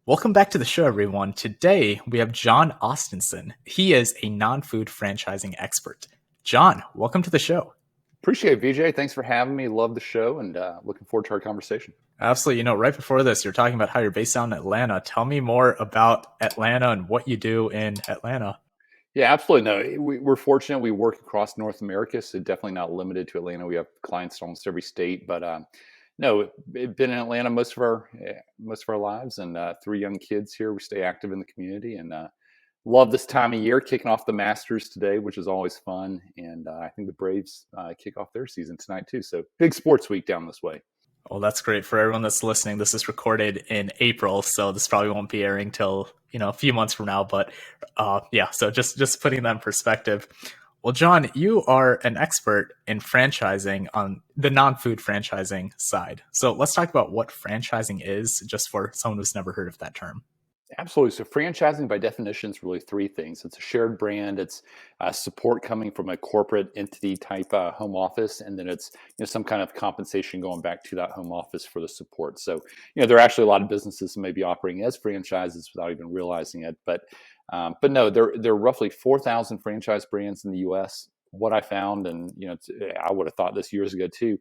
Welcome back to the show, everyone. Today, we have Jon Ostenson. He is a non-food franchising expert. Jon, welcome to the show. Appreciate it, VJ. Thanks for having me. Love the show and looking forward to our conversation. Absolutely. Right before this, you're talking about how you're based down in Atlanta. Tell me more about Atlanta and what you do in Atlanta. Yeah, absolutely. No, we're fortunate. We work across North America, so definitely not limited to Atlanta. We have clients in almost every state, but no, been in Atlanta most of our lives, and three young kids here. We stay active in the community, and love this time of year. Kicking off the Masters today, which is always fun, and I think the Braves kick off their season tonight too. So big sports week down this way. Well, that's great for everyone that's listening. This is recorded in April, so this probably won't be airing till a few months from now. But yeah, so just putting that in perspective. Well, Jon, you are an expert in franchising on the non-food franchising side. So let's talk about what franchising is, just for someone who's never heard of that term. Absolutely. So franchising by definition is really three things. It's a shared brand. It's support coming from a corporate entity type home office, and then it's some kind of compensation going back to that home office for the support. So there are actually a lot of businesses that may be operating as franchises without even realizing it. But no, there are roughly 4,000 franchise brands in the U.S. What I found, and I would have thought this years ago too.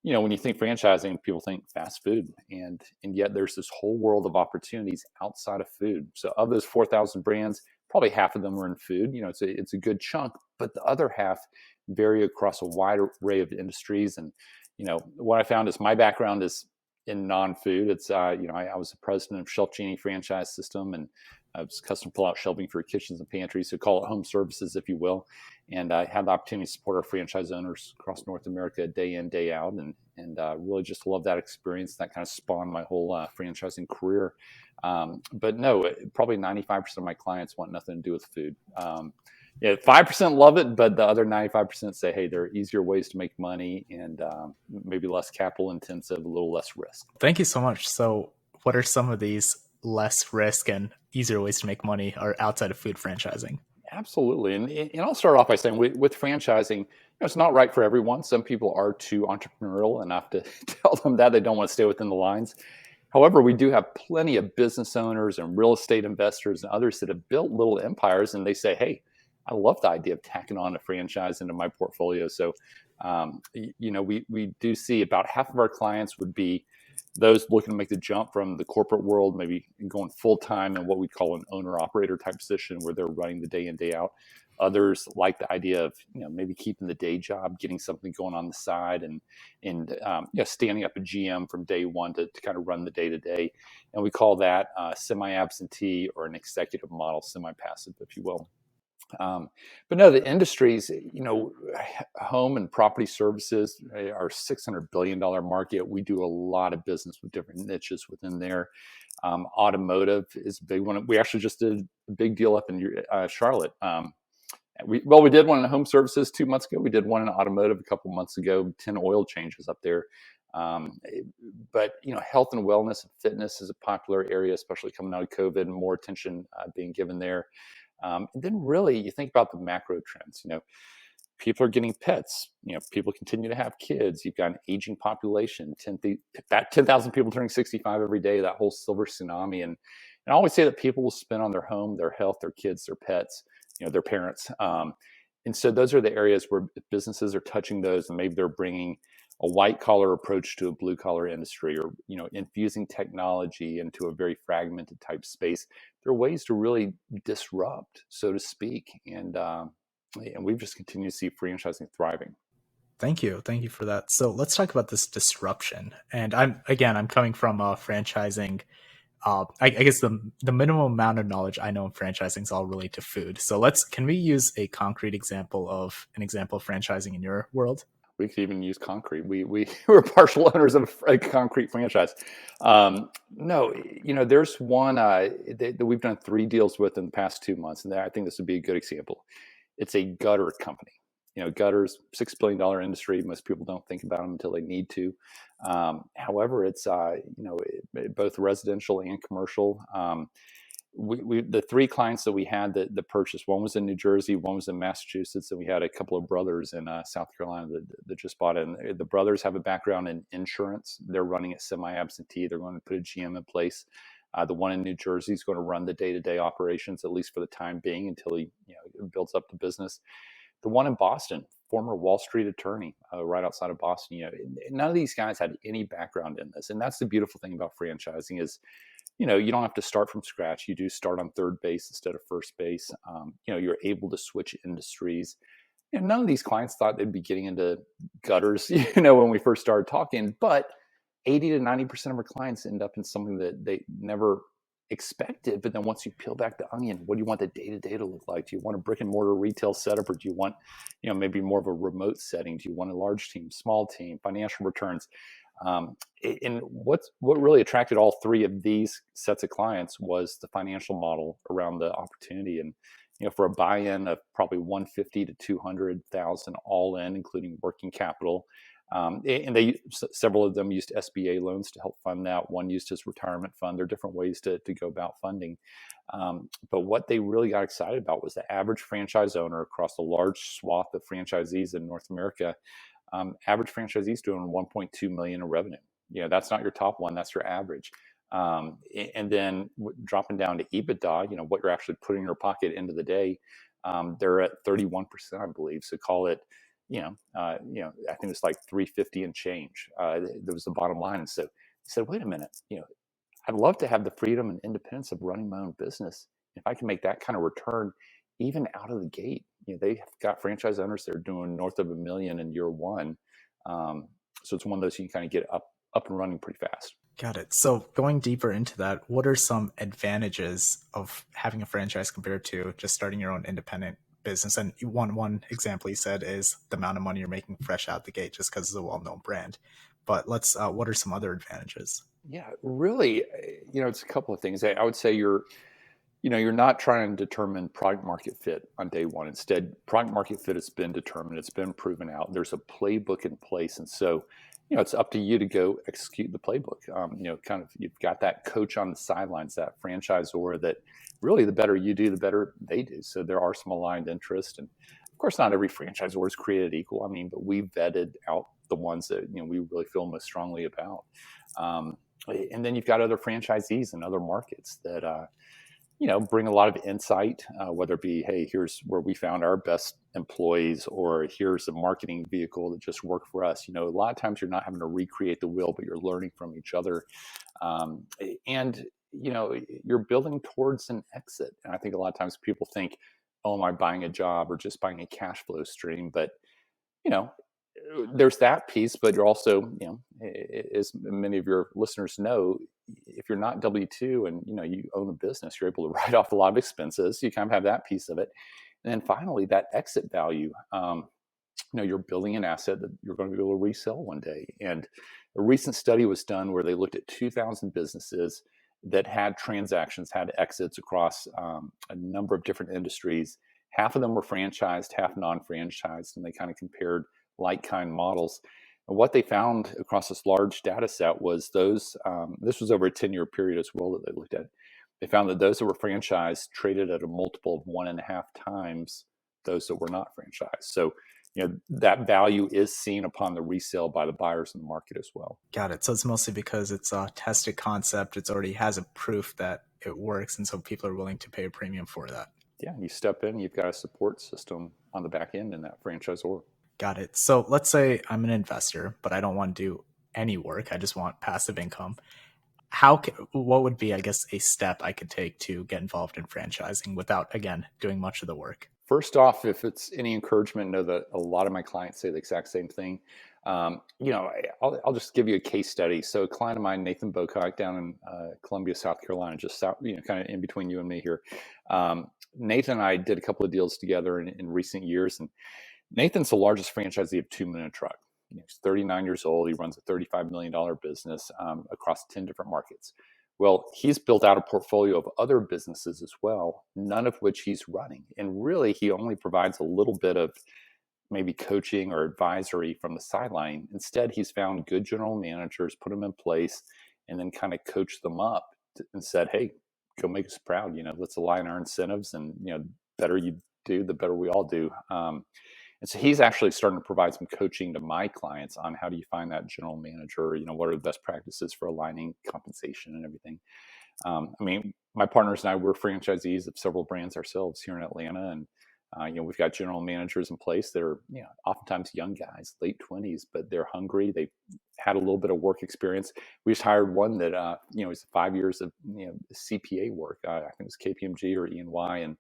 When you think franchising, people think fast food, and yet there's this whole world of opportunities outside of food. So of those 4,000 brands, probably half of them are in food. It's a good chunk, but the other half vary across a wide array of industries. And what I found is my background is in non-food. It's I was the president of ShelfGenie franchise system, and I was custom pull-out shelving for kitchens and pantries, so call it home services, if you will. And I had the opportunity to support our franchise owners across North America day in, day out, and really just love that experience. That kind of spawned my whole franchising career. But no, probably 95% of my clients want nothing to do with food. Yeah, 5% love it, but the other 95% say, hey, there are easier ways to make money and maybe less capital intensive, a little less risk. Thank you so much. So what are some of these less risk and easier ways to make money are outside of food franchising? Absolutely. And I'll start off by saying with franchising, it's not right for everyone. Some people are too entrepreneurial enough to tell them that they don't want to stay within the lines. However, we do have plenty of business owners and real estate investors and others that have built little empires, and they say, hey, I love the idea of tacking on a franchise into my portfolio. So, we do see about half of our clients would be those looking to make the jump from the corporate world, maybe going full time in what we call an owner operator type position where they're running the day in, day out. Others like the idea of maybe keeping the day job, getting something going on the side, and standing up a GM from day one to kind of run the day to day. And we call that semi-absentee or an executive model, semi-passive, if you will. But no, the industries, home and property services are $600 billion market. We do a lot of business with different niches within there. Automotive is a big one. We actually just did a big deal up in Charlotte. We did one in home services 2 months ago. We did one in automotive a couple months ago, 10 oil changes up there. But health and wellness and fitness is a popular area, especially coming out of COVID, and more attention being given there. And then really you think about the macro trends, people are getting pets, people continue to have kids. You've got an aging population, 10,000 people turning 65 every day, that whole silver tsunami. And I always say that people will spend on their home, their health, their kids, their pets, their parents. And so those are the areas where businesses are touching those, and maybe they're bringing a white collar approach to a blue collar industry, or infusing technology into a very fragmented type space. There are ways to really disrupt, so to speak, and we've just continued to see franchising thriving. Thank you for that. So let's talk about this disruption. And I'm coming from franchising. I guess the minimum amount of knowledge I know in franchising is all related to food. So can we use a concrete example of franchising in your world? We could even use concrete. We're partial owners of a concrete franchise. No, there's one that we've done 3 deals with in the past 2 months, and I think this would be a good example. It's a gutter company. Gutters, $6 billion industry. Most people don't think about them until they need to. However, it's both residential and commercial. The 3 clients that we had that purchased, one was in New Jersey, one was in Massachusetts, and we had a couple of brothers in South Carolina that just bought it. And the brothers have a background in insurance. They're running it semi-absentee. They're going to put a GM in place. The one in New Jersey is going to run the day-to-day operations, at least for the time being, until he builds up the business. The one in Boston, former Wall Street attorney, right outside of Boston. None of these guys had any background in this, and that's the beautiful thing about franchising is, you don't have to start from scratch. You do start on third base instead of first base. You're able to switch industries. None of these clients thought they'd be getting into gutters, when we first started talking, but 80 to 90% of our clients end up in something that they never expected. But then once you peel back the onion, what do you want the day-to-day to look like? Do you want a brick and mortar retail setup, or do you want, maybe more of a remote setting? Do you want a large team, small team, financial returns? And what really attracted all three of these sets of clients was the financial model around the opportunity. And for a buy-in of probably 150 to 200,000 all in, including working capital. And several of them used SBA loans to help fund that. One used his retirement fund. There are different ways to go about funding. But what they really got excited about was the average franchise owner across a large swath of franchisees in North America. Average franchisees doing 1.2 million in revenue. That's not your top one, that's your average. And then dropping down to EBITDA, what you're actually putting in your pocket end of the day, they're at 31%, I believe. So call it, I think it's like 350 and change. There was the bottom line. And so he said, wait a minute, I'd love to have the freedom and independence of running my own business. If I can make that kind of return, even out of the gate, they've got franchise owners that are doing north of $1 million in year one. So it's one of those you can kind of get up and running pretty fast. Got it. So going deeper into that, what are some advantages of having a franchise compared to just starting your own independent business? And one example you said is the amount of money you're making fresh out the gate just because it's a well-known brand. But what are some other advantages? Yeah, really, it's a couple of things. I would say you're not trying to determine product market fit on day one. Instead, product market fit has been determined. It's been proven out. There's a playbook in place. And so, it's up to you to go execute the playbook. Kind of, you've got that coach on the sidelines, that franchisor that really the better you do, the better they do. So there are some aligned interests. And of course, not every franchisor is created equal. But we vetted out the ones that, we really feel most strongly about. And then you've got other franchisees in other markets that, bring a lot of insight, whether it be, hey, here's where we found our best employees, or here's a marketing vehicle that just worked for us. A lot of times you're not having to recreate the wheel, but you're learning from each other. And you're building towards an exit. And I think a lot of times people think, oh, am I buying a job or just buying a cash flow stream? But, there's that piece, but you're also, as many of your listeners know, if you're not W-2 and, you own a business, you're able to write off a lot of expenses. You kind of have that piece of it. And then finally, that exit value, you're building an asset that you're going to be able to resell one day. And a recent study was done where they looked at 2,000 businesses that had transactions, had exits across a number of different industries. Half of them were franchised, half non-franchised, and they kind of compared like-kind models. And what they found across this large data set was those, this was over a 10-year period as well that they looked at. They found that those that were franchised traded at a multiple of 1.5 times those that were not franchised. So, that value is seen upon the resale by the buyers in the market as well. Got it. So it's mostly because it's a tested concept. It's already has a proof that it works. And so people are willing to pay a premium for that. Yeah, you step in, you've got a support system on the back end in that franchisor. Got it. So let's say I'm an investor, but I don't want to do any work. I just want passive income. What would be, I guess, a step I could take to get involved in franchising without, again, doing much of the work? First off, if it's any encouragement, know that a lot of my clients say the exact same thing. I'll just give you a case study. So a client of mine, Nathan Bocock, down in Columbia, South Carolina, just south, kind of in between you and me here. Nathan and I did a couple of deals together in recent years, and Nathan's the largest franchisee of 2 Minute Truck. He's 39 years old. He runs a $35 million business across 10 different markets. Well, he's built out a portfolio of other businesses as well, none of which he's running. And really, he only provides a little bit of maybe coaching or advisory from the sideline. Instead, he's found good general managers, put them in place, and then kind of coached them up and said, hey, go make us proud. Let's align our incentives, and, better you do, the better we all do. And so he's actually starting to provide some coaching to my clients on how do you find that general manager, what are the best practices for aligning compensation and everything. I mean, my partners and I, we're franchisees of several brands ourselves here in Atlanta, and we've got general managers in place that are, oftentimes young guys, late 20s, but they're hungry. They've had a little bit of work experience. We just hired one that, it's 5 years of, CPA work. I think it was KPMG or E&Y. And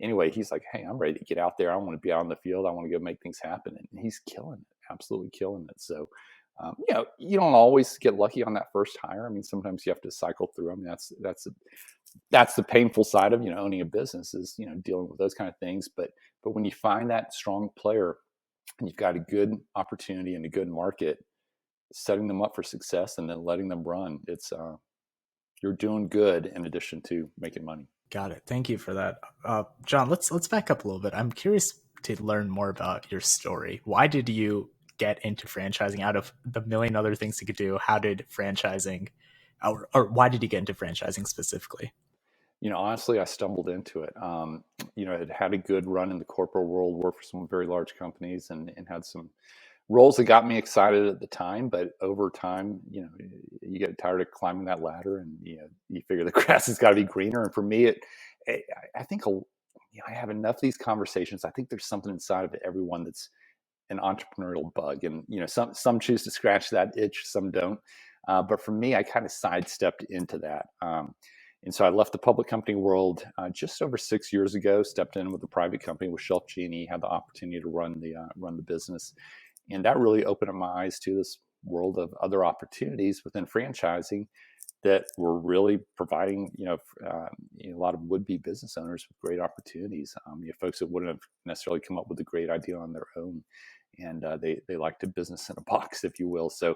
anyway, he's like, hey, I'm ready to get out there. I want to be out in the field. I want to go make things happen. And he's killing it, absolutely killing it. So, you don't always get lucky on that first hire. I mean, sometimes you have to cycle through. I mean, that's the painful side of, owning a business is, dealing with those kind of things. But when you find that strong player and you've got a good opportunity and a good market, setting them up for success and then letting them run, it's you're doing good in addition to making money. Got it. Thank you for that. John, let's back up a little bit. I'm curious to learn more about your story. Why did you get into franchising out of the million other things you could do? How did franchising, or why did you get into franchising specifically? Honestly, I stumbled into it. Had a good run in the corporate world, worked for some very large companies, and had some roles that got me excited at the time. But over time, you get tired of climbing that ladder, and you figure the grass has got to be greener. And for me, I think I have enough of these conversations. I think there's something inside of everyone that's an entrepreneurial bug, and some choose to scratch that itch, some don't. But for me, I kind of sidestepped into that. And so I left the public company world just over 6 years ago. Stepped in with a private company with ShelfGenie. Had the opportunity to run the business, and that really opened up my eyes to this world of other opportunities within franchising that were really providing a lot of would-be business owners with great opportunities. Folks that wouldn't have necessarily come up with a great idea on their own, and they liked a business in a box, if you will. So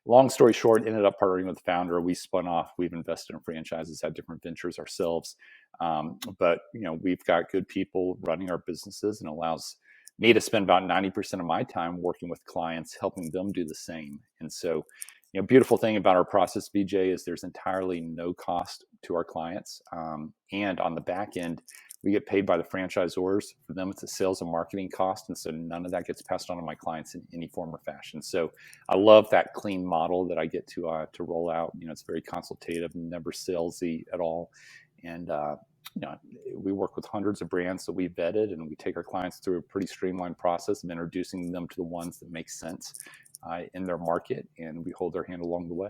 long story short, ended up partnering with the founder. We spun off. We've invested in franchises, had different ventures ourselves. But we've got good people running our businesses, and allows me to spend about 90% of my time working with clients, helping them do the same. And so, beautiful thing about our process, BJ, is there's entirely no cost to our clients. And on the back end, we get paid by the franchisors. For them, it's a sales and marketing cost. And so none of that gets passed on to my clients in any form or fashion. So I love that clean model that I get to roll out. It's very consultative, never salesy at all. And, we work with hundreds of brands that we vetted, and we take our clients through a pretty streamlined process of introducing them to the ones that make sense in their market. And we hold their hand along the way.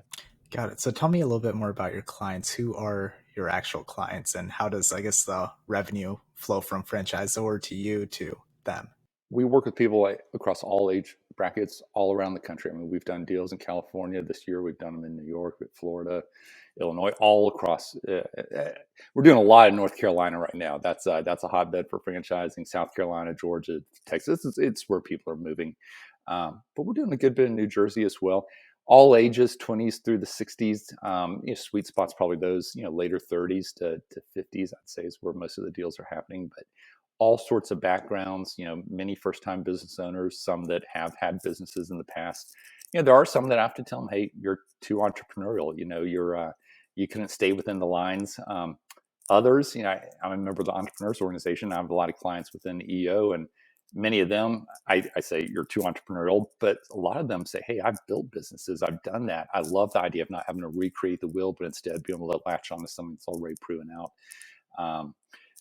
Got it. So tell me a little bit more about your clients. Who are your actual clients, and how does, I guess, the revenue flow from franchisor to you to them? We work with people across all age brackets all around the country. I mean, we've done deals in California this year. We've done them in New York, Florida, Illinois, all across. We're doing a lot in North Carolina right now. That's a hotbed for franchising. South Carolina, Georgia, Texas. It's where people are moving. But we're doing a good bit in New Jersey as well. All ages, 20s through the 60s. Sweet spots, probably those, later 30s to 50s, I'd say, is where most of the deals are happening. But all sorts of backgrounds, many first-time business owners, some that have had businesses in the past. There are some that I have to tell them, hey, you're too entrepreneurial. You couldn't stay within the lines. Others, I'm a member of the Entrepreneurs Organization. I have a lot of clients within EO, and many of them, I say, you're too entrepreneurial, but a lot of them say, hey, I've built businesses. I've done that. I love the idea of not having to recreate the wheel, but instead being able to latch on to something that's already proven out.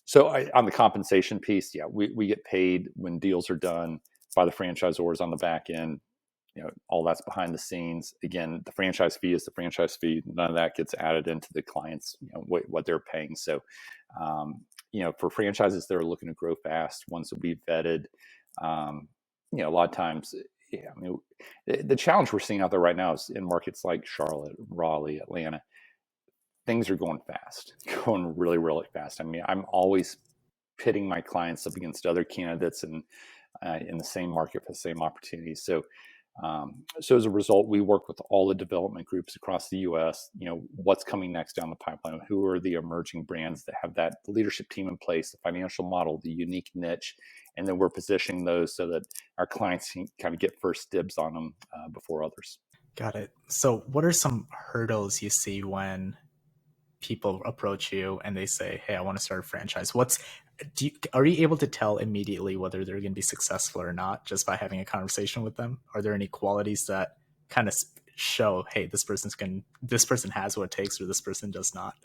So on the compensation piece, we get paid when deals are done by the franchisors on the back end. All that's behind the scenes. Again, the franchise fee is the franchise fee. None of that gets added into the clients, what they're paying. So, for franchises that are looking to grow fast, ones that we've vetted, a lot of times, the challenge we're seeing out there right now is in markets like Charlotte, Raleigh, Atlanta. Things are going fast, going really, really fast. I mean, I'm always pitting my clients up against other candidates and in the same market for the same opportunities. So as a result, we work with all the development groups across the U.S. What's coming next down the pipeline? Who are the emerging brands that have that leadership team in place, the financial model, the unique niche, and then we're positioning those so that our clients can kind of get first dibs on them before others. Got it. So what are some hurdles you see when people approach you and they say, hey, I want to start a franchise? Are you able to tell immediately whether they're going to be successful or not just by having a conversation with them? Are there any qualities that kind of show, hey, this person has what it takes, or this person does not?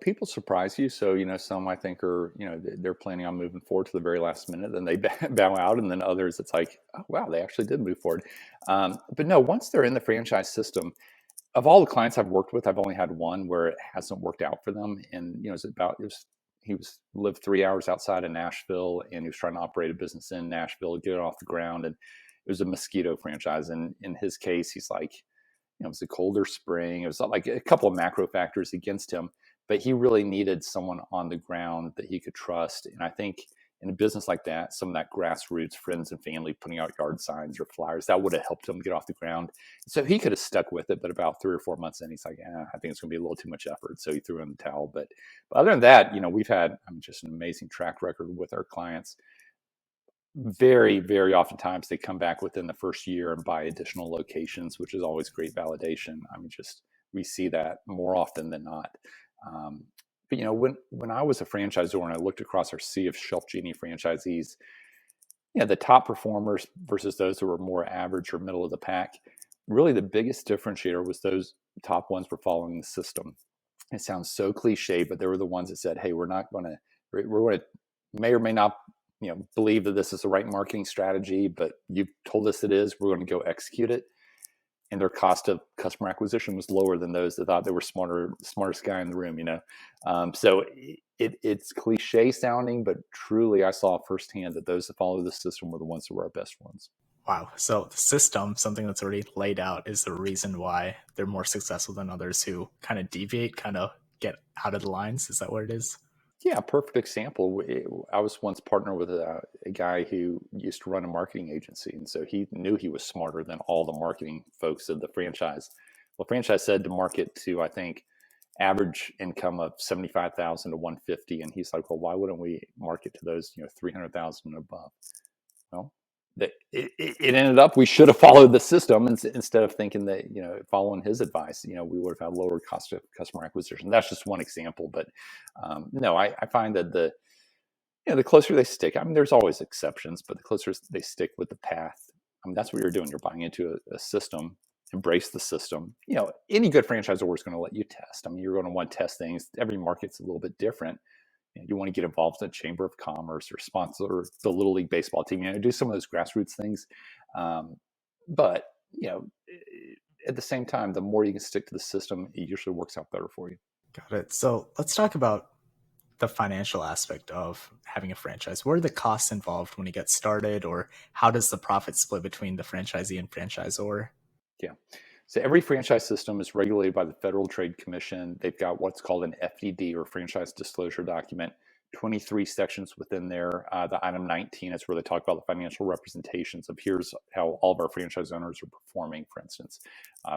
People surprise you. So, some I think are, they're planning on moving forward to the very last minute, then they bow out. And then others, it's like, oh, wow, they actually did move forward. But no, once they're in the franchise system, of all the clients I've worked with, I've only had one where it hasn't worked out for them. And, he lived 3 hours outside of Nashville, and he was trying to operate a business in Nashville, get it off the ground. And it was a mosquito franchise. And in his case, he's like, it was a colder spring. It was like a couple of macro factors against him, but he really needed someone on the ground that he could trust. And I think in a business like that, some of that grassroots friends and family putting out yard signs or flyers, that would have helped him get off the ground. So he could have stuck with it, but about 3 or 4 months in, he's like, I think it's going to be a little too much effort. So he threw in the towel. But other than that, we've had just an amazing track record with our clients. Very, very oftentimes they come back within the first year and buy additional locations, which is always great validation. We see that more often than not. But when I was a franchisor and I looked across our sea of ShelfGenie franchisees, the top performers versus those who were more average or middle of the pack, really the biggest differentiator was those top ones were following the system. It sounds so cliche, but they were the ones that said, hey, we're going to may or may not believe that this is the right marketing strategy, but you've told us it is, we're going to go execute it. And their cost of customer acquisition was lower than those that thought they were smartest guy in the room, So it's cliche sounding, but truly I saw firsthand that those that follow the system were the ones that were our best ones. Wow. So the system, something that's already laid out, is the reason why they're more successful than others who kind of deviate, kind of get out of the lines. Is that what it is? Yeah, perfect example. I was once partnered with a guy who used to run a marketing agency. And so he knew he was smarter than all the marketing folks of the franchise. Well, franchise said to market to, I think, average income of 75,000 to 150. And he's like, well, why wouldn't we market to those, 300,000 and above? Well, it ended up, we should have followed the system instead of thinking that, following his advice, we would have had lower cost of customer acquisition. That's just one example. But no, I find that the closer they stick, there's always exceptions, but the closer they stick with the path, that's what you're doing. You're buying into a system, embrace the system. Any good franchisor is going to let you test. You're going to want to test things. Every market's a little bit different. You want to get involved in a chamber of commerce or sponsor the Little League baseball team, do some of those grassroots things. But, at the same time, the more you can stick to the system, it usually works out better for you. Got it. So let's talk about the financial aspect of having a franchise. What are the costs involved when you get started, or how does the profit split between the franchisee and franchisor? Yeah. So every franchise system is regulated by the Federal Trade Commission. They've got what's called an FDD, or franchise disclosure document, 23 sections within there. The item 19 is where they talk about the financial representations of here's how all of our franchise owners are performing, for instance,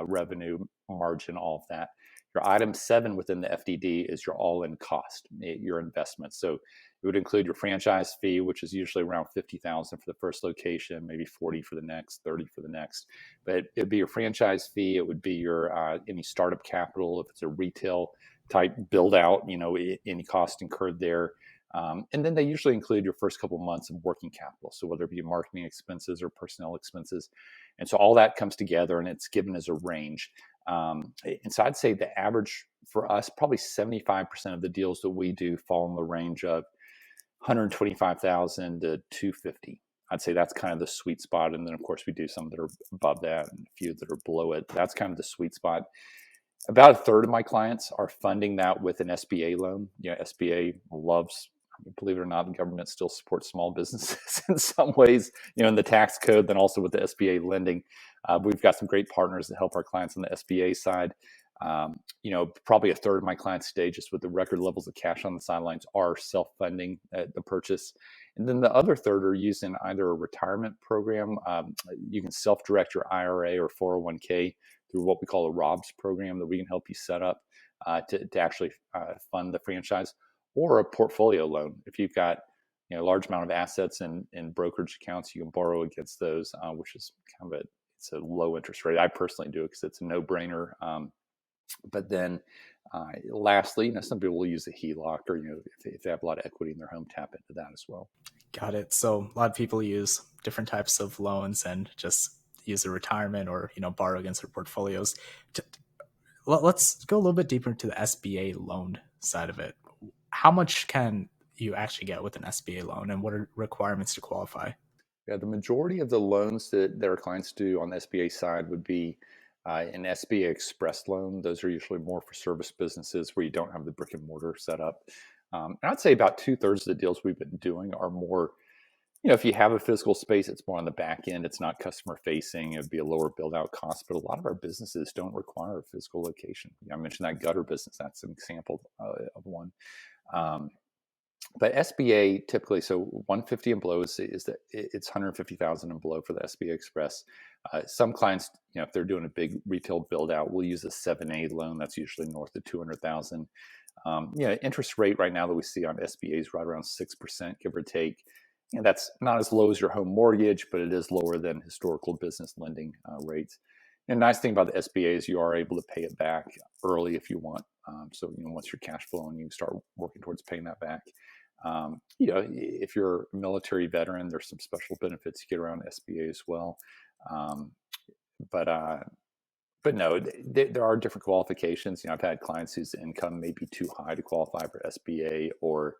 revenue, margin, all of that. Your item 7 within the FDD is your all-in cost, your investment. So it would include your franchise fee, which is usually around $50,000 for the first location, maybe 40 for the next, 30 for the next. But it'd be your franchise fee. It would be your any startup capital if it's a retail type build out. Any cost incurred there. And then they usually include your first couple of months of working capital. So whether it be marketing expenses or personnel expenses. And so all that comes together and it's given as a range. And so I'd say the average for us, probably 75% of the deals that we do fall in the range of 125,000 to 250. I'd say that's kind of the sweet spot. And then of course we do some that are above that and a few that are below it. That's kind of the sweet spot. About a third of my clients are funding that with an SBA loan. SBA loves, believe it or not, the government still supports small businesses in some ways, in the tax code, then also with the SBA lending. We've got some great partners that help our clients on the SBA side. Probably a third of my clients today, just with the record levels of cash on the sidelines, are self-funding the purchase. And then the other third are using either a retirement program. You can self-direct your IRA or 401k through what we call a ROBS program that we can help you set up to actually fund the franchise, or a portfolio loan. If you've got a large amount of assets in brokerage accounts, you can borrow against those, which is kind of it's a low interest rate. I personally do it because it's a no-brainer. But then lastly, some people will use a HELOC, or if they have a lot of equity in their home, tap into that as well. Got it. So a lot of people use different types of loans and just use a retirement or borrow against their portfolios. Let's go a little bit deeper into the SBA loan side of it. How much can you actually get with an SBA loan, and what are requirements to qualify? Yeah, the majority of the loans that our clients do on the SBA side would be an SBA Express loan. Those are usually more for service businesses where you don't have the brick and mortar set up. And I'd say about 2/3 of the deals we've been doing are more, if you have a physical space, it's more on the back end. It's not customer facing. It'd be a lower build out cost, but a lot of our businesses don't require a physical location. I mentioned that gutter business. That's an example of one. Um, but SBA typically, so 150 and below is that it's 150,000 and below for the SBA Express. Some clients, if they're doing a big retail build out, will use a 7A loan. That's usually north of 200,000. Interest rate right now that we see on SBA is right around 6%, give or take. That's not as low as your home mortgage, but it is lower than historical business lending rates. And the nice thing about the SBA is you are able to pay it back early if you want. So once you're cash flowing, you start working towards paying that back. If you're a military veteran, there's some special benefits you get around SBA as well. Um, but no, there are different qualifications. I've had clients whose income may be too high to qualify for SBA, or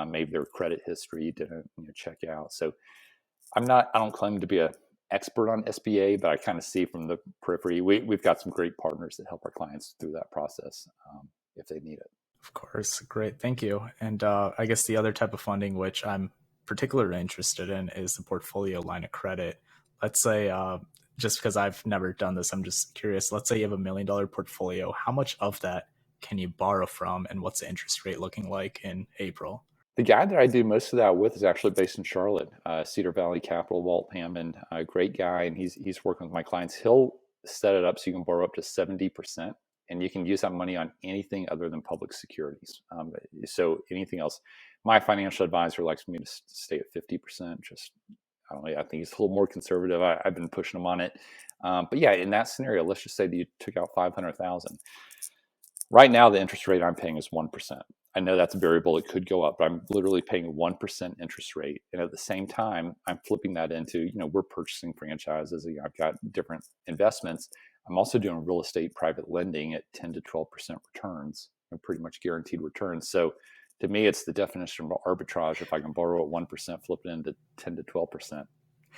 maybe their credit history didn't check out. So I don't claim to be an expert on SBA, but I kind of see from the periphery, we've got some great partners that help our clients through that process if they need it. Of course. Great. Thank you. And I guess the other type of funding, which I'm particularly interested in, is the portfolio line of credit. Let's say, just because I've never done this, I'm just curious. Let's say you have $1 million portfolio. How much of that can you borrow from, and what's the interest rate looking like in April? The guy that I do most of that with is actually based in Charlotte, Cedar Valley Capital, Walt Hammond, a great guy, and he's working with my clients. He'll set it up so you can borrow up to 70%, and you can use that money on anything other than public securities. So anything else, my financial advisor likes me to stay at 50%. Just I don't know, I think he's a little more conservative. I've been pushing him on it, but yeah, in that scenario, let's just say that you took out 500,000. Right now, the interest rate I'm paying is 1%. I know that's variable. It could go up, but I'm literally paying 1% interest rate. And at the same time, I'm flipping that into, we're purchasing franchises. I've got different investments. I'm also doing real estate private lending at 10 to 12% returns, pretty much guaranteed returns. So to me, it's the definition of arbitrage. If I can borrow at 1%, flip it into 10 to 12%.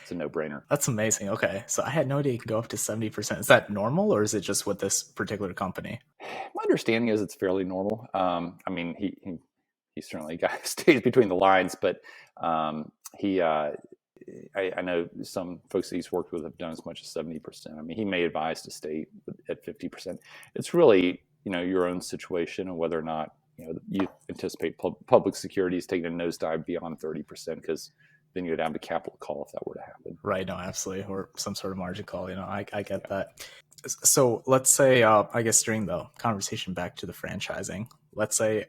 It's a no-brainer. That's amazing. Okay. So I had no idea you can go up to 70%. Is that normal, or is it just with this particular company? My understanding is it's fairly normal. He certainly stays between the lines, but I know some folks that he's worked with have done as much as 70%. He may advise to stay at 50%. It's really, your own situation and whether or not, you anticipate public securities taking a nosedive beyond 30%, because then you'd have a capital call if that were to happen. Right. No, absolutely. Or some sort of margin call. I get that. So let's say, I guess during the conversation back to the franchising, let's say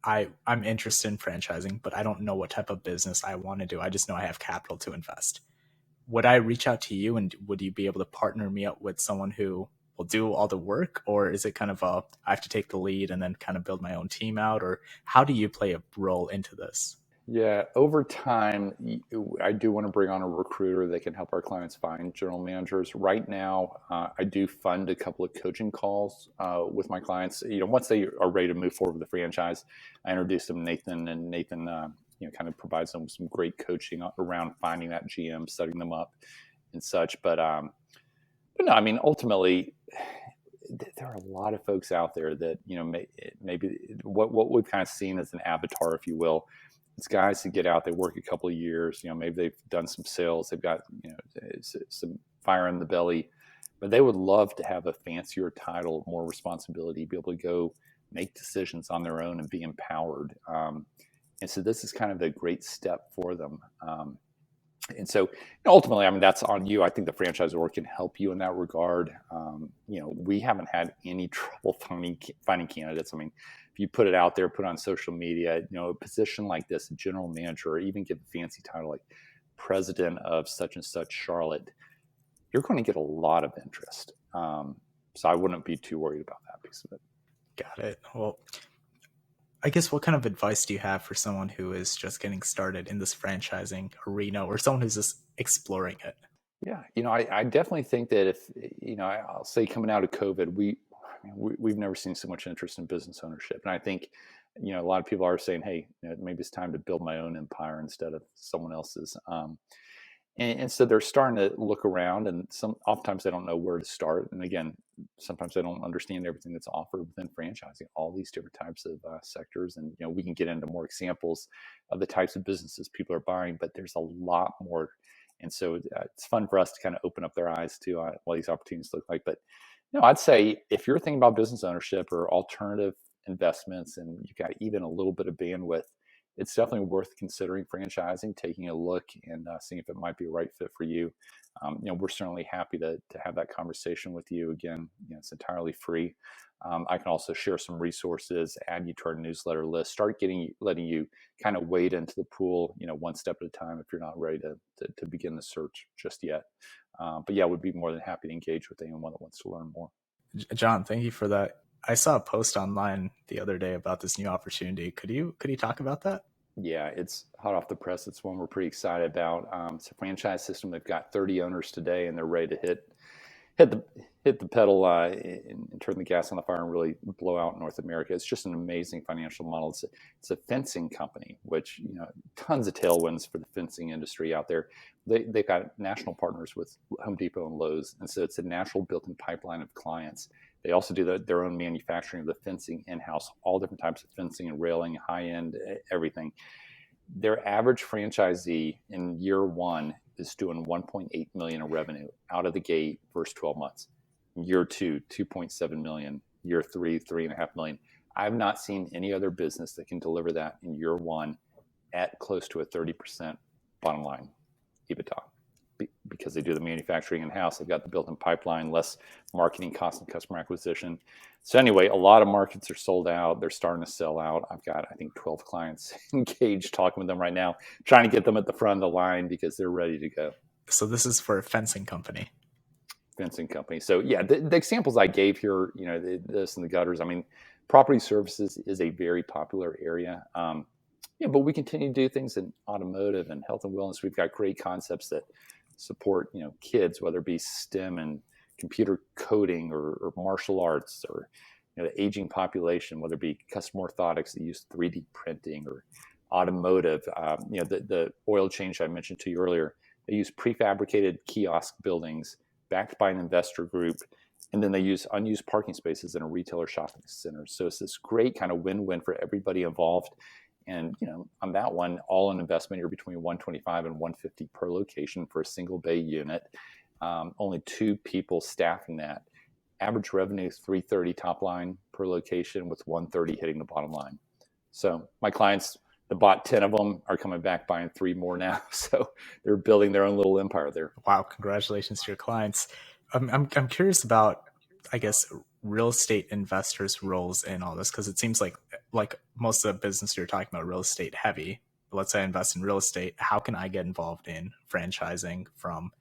I'm interested in franchising, but I don't know what type of business I want to do. I just know I have capital to invest. Would I reach out to you, and would you be able to partner me up with someone who will do all the work? Or is it kind of I have to take the lead and then kind of build my own team out? Or how do you play a role into this? Yeah, over time, I do want to bring on a recruiter that can help our clients find general managers. Right now, I do fund a couple of coaching calls with my clients. Once they are ready to move forward with the franchise, I introduce them to Nathan, and Nathan, kind of provides them with some great coaching around finding that GM, setting them up, and such. But no, ultimately, there are a lot of folks out there that maybe what we've kind of seen as an avatar, if you will. It's guys that get out, they work a couple of years, maybe they've done some sales, they've got, some fire in the belly, but they would love to have a fancier title, more responsibility, be able to go make decisions on their own and be empowered. And so this is kind of a great step for them. And so ultimately, that's on you. I think the franchisor can help you in that regard. We haven't had any trouble finding candidates. If you put it out there, put it on social media, a position like this, a general manager, or even get a fancy title like president of such and such Charlotte, you're going to get a lot of interest. So I wouldn't be too worried about that piece of it. Got it. Well, I guess what kind of advice do you have for someone who is just getting started in this franchising arena, or someone who's just exploring it? Yeah, I definitely think that if, I'll say coming out of COVID, we've never seen so much interest in business ownership. And I think, a lot of people are saying, hey, maybe it's time to build my own empire instead of someone else's. And so they're starting to look around, and oftentimes they don't know where to start. And again, sometimes they don't understand everything that's offered within franchising, all these different types of sectors. And we can get into more examples of the types of businesses people are buying, but there's a lot more. And so it's fun for us to kind of open up their eyes to what these opportunities look like. But I'd say if you're thinking about business ownership or alternative investments, and you've got even a little bit of bandwidth, it's definitely worth considering franchising, taking a look and seeing if it might be a right fit for you. We're certainly happy to have that conversation with you. Again, it's entirely free. I can also share some resources, add you to our newsletter list, start letting you kind of wade into the pool, one step at a time if you're not ready to begin the search just yet. But yeah, we'd be more than happy to engage with anyone that wants to learn more. John, thank you for that. I saw a post online the other day about this new opportunity. Could you talk about that? Yeah, it's hot off the press. It's one we're pretty excited about. It's a franchise system. They've got 30 owners today, and they're ready to hit the pedal and turn the gas on the fire and really blow out North America. It's just an amazing financial model. It's a fencing company, which tons of tailwinds for the fencing industry out there. They've got national partners with Home Depot and Lowe's, and so it's a natural built-in pipeline of clients. They also do their own manufacturing of the fencing in-house, all different types of fencing and railing, high-end, everything. Their average franchisee in year one is doing 1.8 million in revenue out of the gate first 12 months. Year two, 2.7 million. Year three, 3.5 million. I've not seen any other business that can deliver that in year one at close to a 30% bottom line EBITDA. Because they do the manufacturing in-house, they've got the built-in pipeline, less marketing costs and customer acquisition. So anyway, a lot of markets are sold out. They're starting to sell out. I've got, I think, 12 clients engaged talking with them right now, trying to get them at the front of the line because they're ready to go. So this is for a fencing company. Fencing company. So yeah, the examples I gave here, this and the gutters, property services is a very popular area. But we continue to do things in automotive and health and wellness. We've got great concepts that support kids, whether it be STEM and computer coding or martial arts, or the aging population, whether it be custom orthotics that use 3D printing, or automotive. The oil change I mentioned to you earlier, they use prefabricated kiosk buildings backed by an investor group, and then they use unused parking spaces in a retailer shopping center. So it's this great kind of win-win for everybody involved. And on that one, all in investment, you're between 125 and 150 per location for a single bay unit. Only 2 people staffing that. Average revenue is $330 top line per location, with $130 hitting the bottom line. So my clients that bought 10 of them are coming back buying 3 more now. So they're building their own little empire there. Wow! Congratulations to your clients. I'm curious about, I guess, real estate investors' roles in all this, because it seems like most of the business you're talking about real estate heavy. Let's say I invest in real estate. How can I get involved in franchising from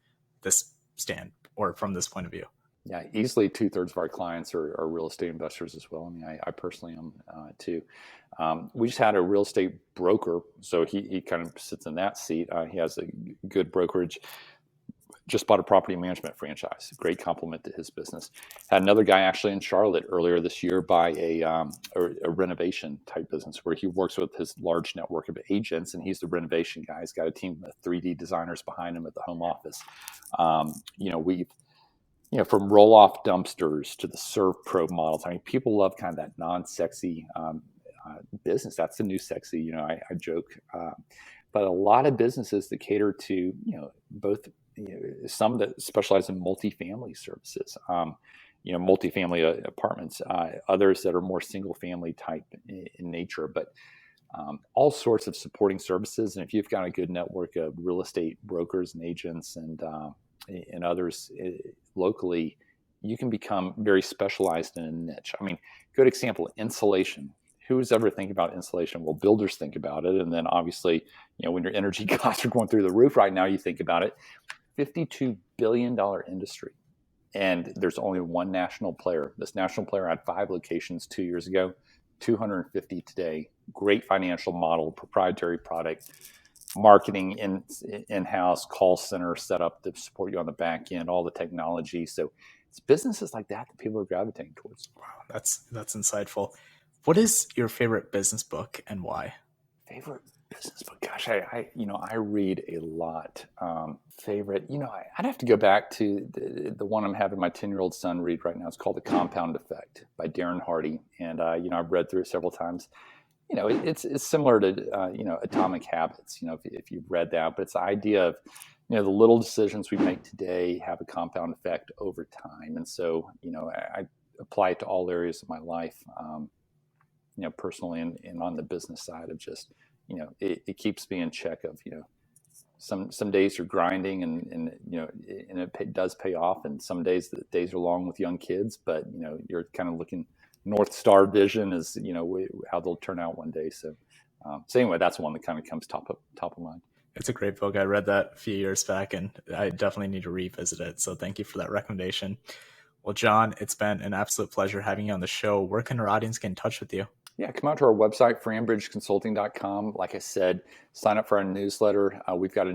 this stand or from this point of view? Yeah, easily 2/3 of our clients are real estate investors as well. I personally am too. We just had a real estate broker, so he kind of sits in that seat. He has a good brokerage. Just bought a property management franchise. Great compliment to his business. Had another guy actually in Charlotte earlier this year buy a renovation type business where he works with his large network of agents, and he's the renovation guy. He's got a team of 3D designers behind him at the home office. We've from roll-off dumpsters to the Serve Pro models. People love kind of that non-sexy business. That's the new sexy. I joke, but a lot of businesses that cater to both. Some that specialize in multifamily services, multifamily apartments, others that are more single family type in nature, but all sorts of supporting services. And if you've got a good network of real estate brokers and agents and others locally, you can become very specialized in a niche. Good example, insulation. Who's ever thinking about insulation? Well, builders think about it. And then obviously, when your energy costs are going through the roof right now, you think about it. $52 billion industry. And there's only one national player. This national player had 5 locations 2 years ago, 250 today. Great financial model, proprietary product, marketing in-house, call center set up to support you on the back end, all the technology. So it's businesses like that people are gravitating towards. Wow, that's insightful. What is your favorite business book and why? Favorite business book? Gosh, I read a lot. Favorite, I'd have to go back to the one I'm having my 10-year-old son read right now. It's called The Compound Effect by Darren Hardy, and I've read through it several times. It's similar to Atomic Habits. If you've read that, but it's the idea of the little decisions we make today have a compound effect over time, and so I apply it to all areas of my life. Personally and on the business side of just, it keeps me in check of, some days you're grinding and it does pay off. And some days the days are long with young kids, but, you're kind of looking North Star vision is, how they'll turn out one day. So anyway, that's one that kind of comes top of mind. It's a great book. I read that a few years back and I definitely need to revisit it. So thank you for that recommendation. Well, Jon, it's been an absolute pleasure having you on the show. Where can our audience get in touch with you? Yeah, come out to our website, FranBridgeConsulting.com. Like I said, sign up for our newsletter. We've got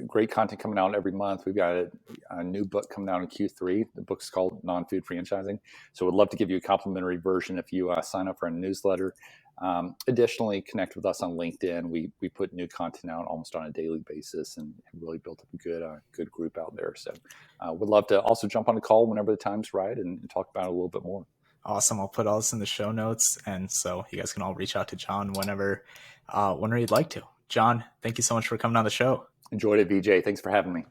great content coming out every month. We've got a new book coming out in Q3. The book's called Non-Food Franchising. So we'd love to give you a complimentary version if you sign up for our newsletter. Additionally, connect with us on LinkedIn. We put new content out almost on a daily basis and have really built up a good group out there. So we'd love to also jump on a call whenever the time's right and talk about it a little bit more. Awesome. I'll put all this in the show notes. And so you guys can all reach out to Jon whenever you'd like to. Jon, thank you so much for coming on the show. Enjoyed it, VJ. Thanks for having me.